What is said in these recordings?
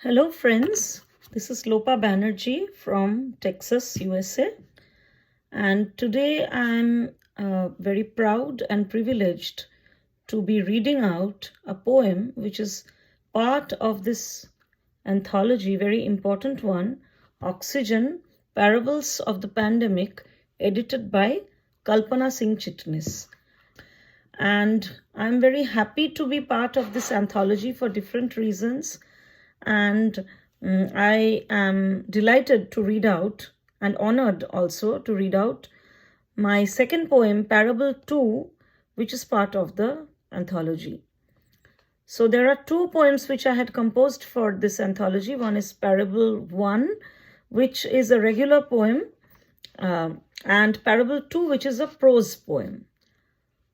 Hello friends, this is Lopa Banerjee from Texas, USA, and today I'm very proud and privileged to be reading out a poem which is part of this anthology, very important one, Oxygen, Parables of the Pandemic, edited by Kalpna Singh-Chitnis. And I'm very happy to be part of this anthology for different reasons. And I am delighted to read out and honored also to read out my second poem, Parable 2, which is part of the anthology. So there are two poems which I had composed for this anthology. One is Parable 1, which is a regular poem, and Parable 2, which is a prose poem.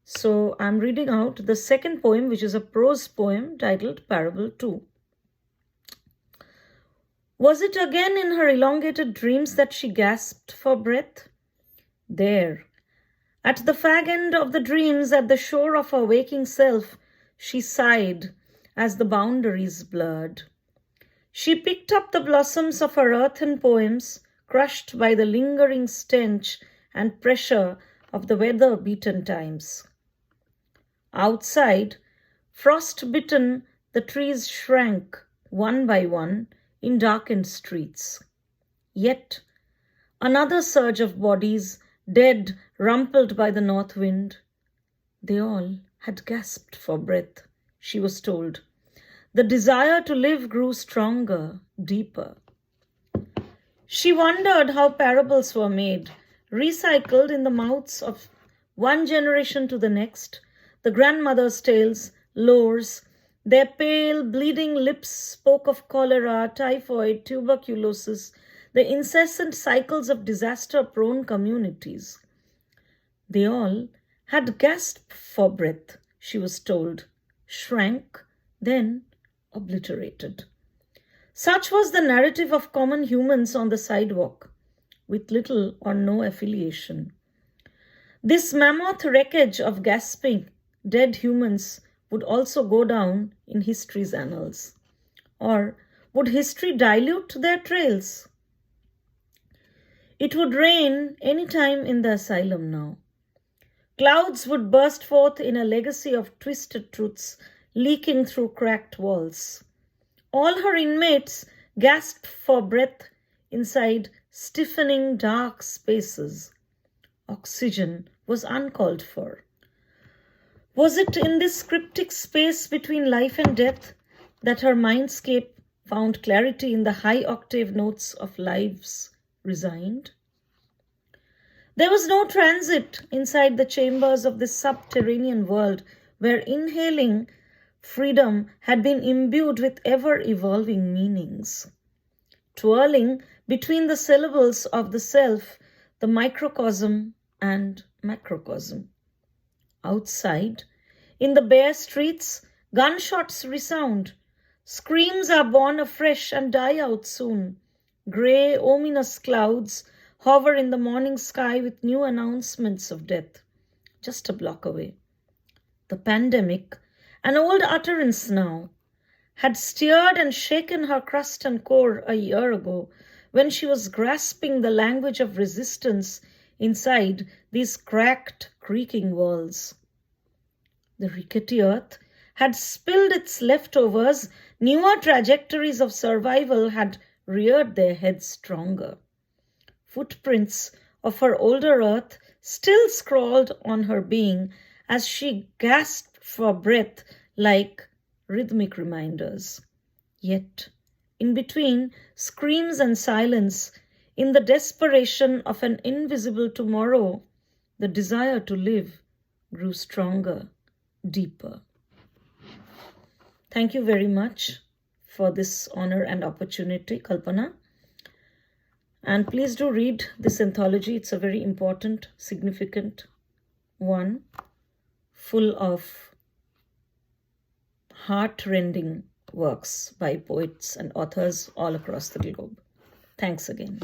So I'm reading out the second poem, which is a prose poem titled Parable 2. Was it again in her elongated dreams that she gasped for breath? There, at the fag end of the dreams, at the shore of her waking self, she sighed as the boundaries blurred. She picked up the blossoms of her earthen poems, crushed by the lingering stench and pressure of the weather-beaten times. Outside, frost-bitten, the trees shrank, one by one, in darkened streets. Yet, another surge of bodies, dead, rumpled by the north wind. They all had gasped for breath, she was told. The desire to live grew stronger, deeper. She wondered how parables were made, recycled in the mouths of one generation to the next, the grandmother's tales, lores. Their pale, bleeding lips spoke of cholera, typhoid, tuberculosis, the incessant cycles of disaster-prone communities. They all had gasped for breath, she was told, shrank, then obliterated. Such was the narrative of common humans on the sidewalk, with little or no affiliation. This mammoth wreckage of gasping, dead humans would also go down in history's annals. Or would history dilute their trails? It would rain any time in the asylum now. Clouds would burst forth in a legacy of twisted truths leaking through cracked walls. All her inmates gasped for breath inside stiffening dark spaces. Oxygen was uncalled for. Was it in this cryptic space between life and death that her mindscape found clarity in the high octave notes of lives resigned? There was no transit inside the chambers of this subterranean world where inhaling freedom had been imbued with ever-evolving meanings. Twirling between the syllables of the self, the microcosm and macrocosm. Outside, in the bare streets, gunshots resound. Screams are born afresh and die out soon. Grey, ominous clouds hover in the morning sky with new announcements of death, just a block away. The pandemic, an old utterance now, had stirred and shaken her crust and core a year ago when she was grasping the language of resistance inside these cracked, creaking walls. The rickety earth had spilled its leftovers, newer trajectories of survival had reared their heads stronger. Footprints of her older earth still scrawled on her being as she gasped for breath like rhythmic reminders. Yet, in between screams and silence, in the desperation of an invisible tomorrow, the desire to live grew stronger, deeper. Thank you very much for this honor and opportunity, Kalpana. And please do read this anthology. It's a very important, significant one, full of heart-rending works by poets and authors all across the globe. Thanks again.